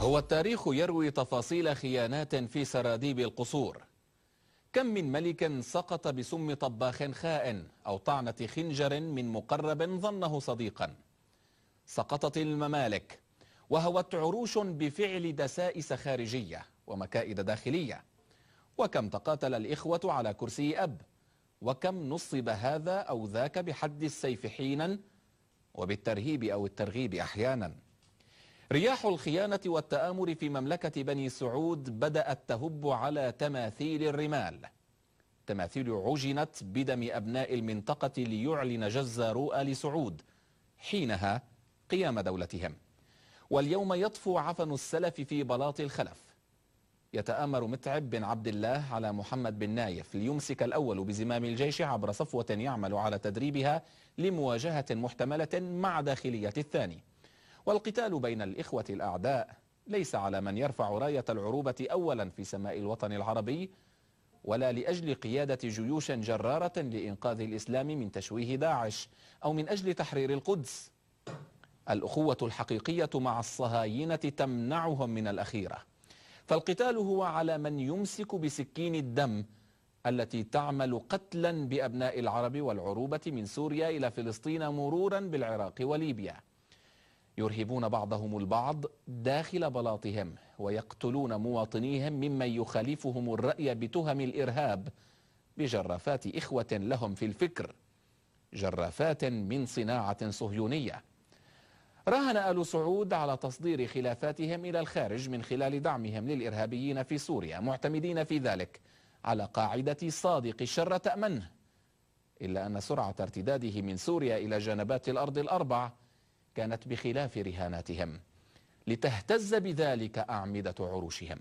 هو التاريخ يروي تفاصيل خيانات في سراديب القصور. كم من ملك سقط بسم طباخ خائن أو طعنة خنجر من مقرب ظنه صديقا. سقطت الممالك وهوت عروش بفعل دسائس خارجية ومكائد داخلية. وكم تقاتل الإخوة على كرسي أب، وكم نصب هذا أو ذاك بحد السيف حينا وبالترهيب أو الترغيب أحيانا. رياح الخيانة والتآمر في مملكة بني سعود بدأت تهب على تماثيل الرمال، تماثيل عجنت بدم أبناء المنطقة ليعلن جزار آل سعود حينها قيام دولتهم. واليوم يطفو عفن السلف في بلاط الخلف. يتآمر متعب بن عبد الله على محمد بن نايف ليمسك الأول بزمام الجيش عبر صفوة يعمل على تدريبها لمواجهة محتملة مع داخلية الثاني. والقتال بين الإخوة الأعداء ليس على من يرفع راية العروبة أولا في سماء الوطن العربي، ولا لأجل قيادة جيوش جرارة لإنقاذ الإسلام من تشويه داعش أو من أجل تحرير القدس. الأخوة الحقيقية مع الصهاينة تمنعهم من الأخيرة. فالقتال هو على من يمسك بسكين الدم التي تعمل قتلا بأبناء العرب والعروبة من سوريا إلى فلسطين مرورا بالعراق وليبيا. يرهبون بعضهم البعض داخل بلاطهم ويقتلون مواطنيهم ممن يخالفهم الرأي بتهم الإرهاب بجرافات إخوة لهم في الفكر، جرافات من صناعة صهيونية. راهن آل سعود على تصدير خلافاتهم إلى الخارج من خلال دعمهم للإرهابيين في سوريا، معتمدين في ذلك على قاعدة صادق الشر تأمنه. إلا أن سرعة ارتداده من سوريا إلى جنبات الأرض الأربع كانت بخلاف رهاناتهم، لتهتز بذلك أعمدة عروشهم.